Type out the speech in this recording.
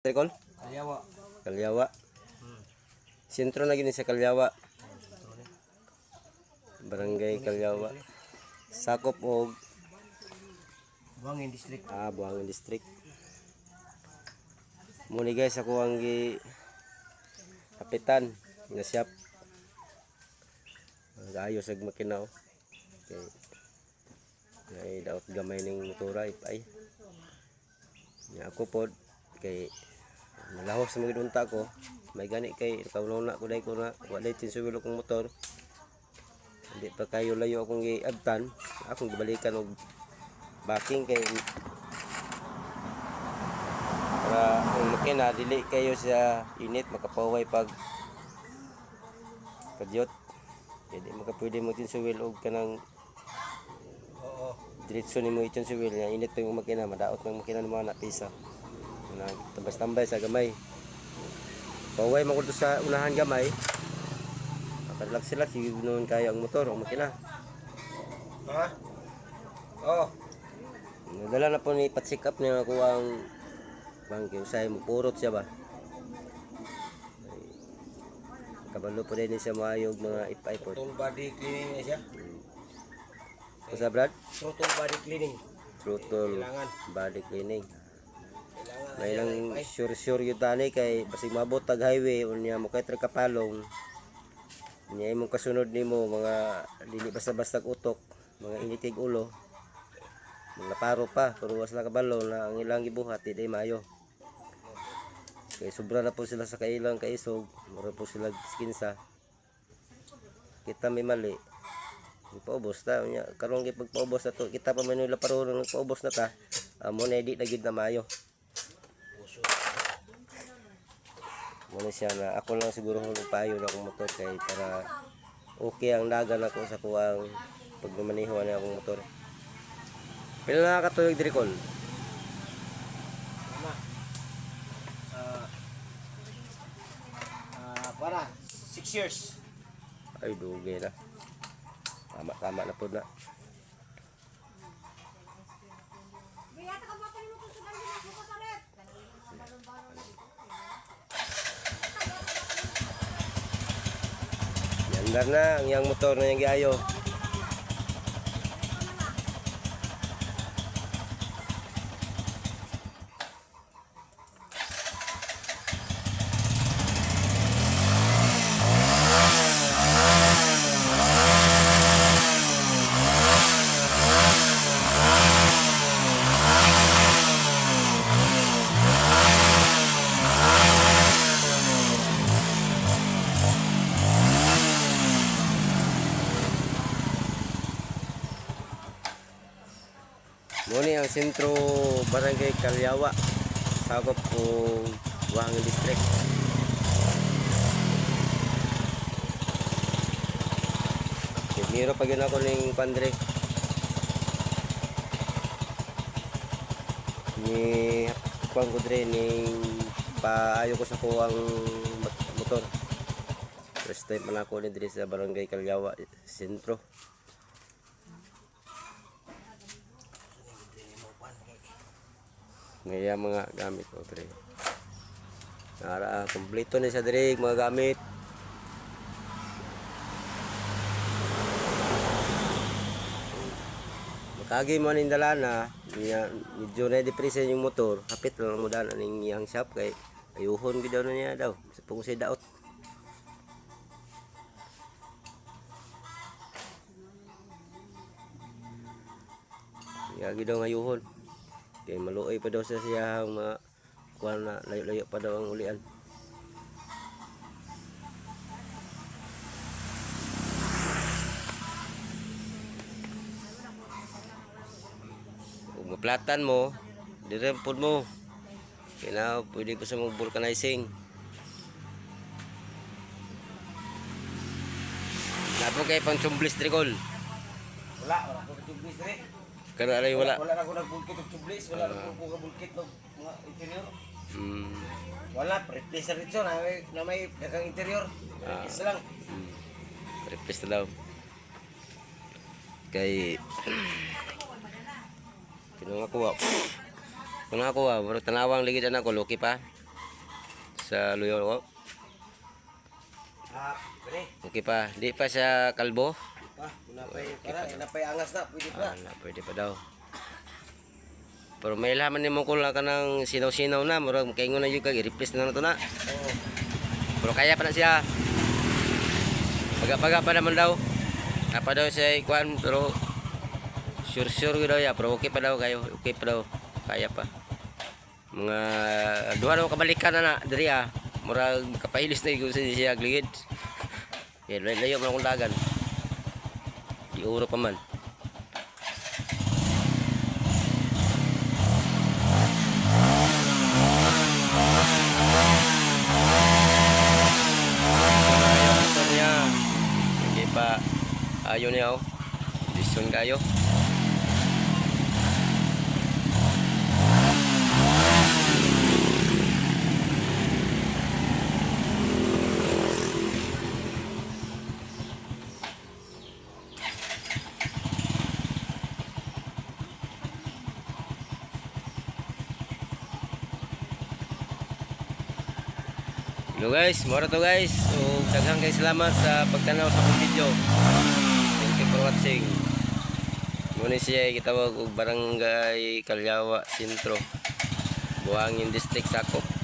Tricol? Kalyawa. Kalyawa. Sentro na gini sa Kalyawa. Barangay Kalyawa. Sakop og Buangin District. Buangin District. Muni guys ako ang kapitan nga shop. Ayos ag makinaw. Okay. Ay daot gamay ning motora ipay. Nya ako pod kay nalahos sa mga unta ko. May gani kay kauna ko dai ko na wala tinsuwilo kong motor. Hindi pa kayo layo akong giabtan, akong gibalikan og backing kay para ang makina dili kayo sa init makapaway pag kadyot. Hindi makapwede mo tinsuwil og kanang diretso nimo iton si wheel nga init yung makina madaot ng makina ng mga napisa na tambay sa gamay paway man ko sa unahan gamay kadlag sila signon kaya ang motor ang makina nadala na po ni pat-check up niya ako ang bangke usay mo purot siya ba kabalo po din siya maayog mga ipay po Total body cleaning na siya. Kusa Brad? Total body cleaning. Total Kailangan. body cleaning. Kailangan. May lang sure yun tani kay basig mabot tag highway unya mo kay kapalong. Unya imong kasunod nimo mga dili basta-basta utok, mga initig ulo. Mga paro pa, pero was lang kabalo na ang ilang gibuhat di maayo. Kay sobra na po sila sa kailang kaisog, mura po sila skinsa. Kita may mali. Paubos ta nya karon gi pagpaubos na to kita pa man nila paruro nagpaubos na ta amo na di gid na maayo mo siya na ako lang siguro hulog payo na akong motor kay para okay ang dagan ako sa kuwang pagmamaneho na akong motor. Pila na katuyog diri kol para 6 years. ay dugay na tama na po na. Yandar na ang yang motor na yung giayo. Muni ang sentro barangay Kalyawa sakop ko Buangin District. Miro pag yun ako ning pandre ni kuang ko dre ning paayo ko sa kuwang motor. First time man ako ni dre sa barangay Kalyawa sentro. Ngaya mga gamit mo pre. Nara kompleto na siya dire mga gamit. Makagi mo ning dalana, medyo na depresa yung motor, hapit lang mo daan ning iyang shop kay ayuhon gid daw niya daw sa pungsi daot. Yagi daw ayuhon. Kay maluoy pa daw sa siya mga kuha na layo-layo pa daw ang ulian. Kung maplatan mo, dirempod mo. Kaya na pwede ko sa mga vulcanizing. Napo kay pang chumblis tricol. Wala ko tublis dire. Kana alay wala. Wala na ko nagbulkit og tublis, wala na ko bulkit og mga interior. Wala replacer dito na may dagang interior. Isa lang. Replace na daw. Kay Kung ako, bro, tanawang ligid anak ko, luki pa. sa luyo ko. Pre. Okay pa, di pa siya kalbo. Napay angas na, pwede pa. Wala, pwede pa daw. Pero may laman ni mo kung lang ka ng sinaw-sinaw na, murag makaingon na yun kag i-replace na to na. Oo. Pero kaya pa na siya. Paga-paga pa naman daw. Apa daw siya ikuan, pero sure daw ya, pero okay pa daw kayo, okay pa daw. Kaya pa. Mga duha daw kabalikan na na diri ah. Murag makapahilis na yung siya gligid. Yan, layo man akong dagan. Di uro pa man. Hindi pa ayaw niya oh. Disyon kayo. Hello guys, mora to guys. So, daghang guys salamat sa pagtanaw sa akong video. Thank you for watching. Muna siya gitawag og Barangay Calyawa Sentro, Buhangin District, Sakop.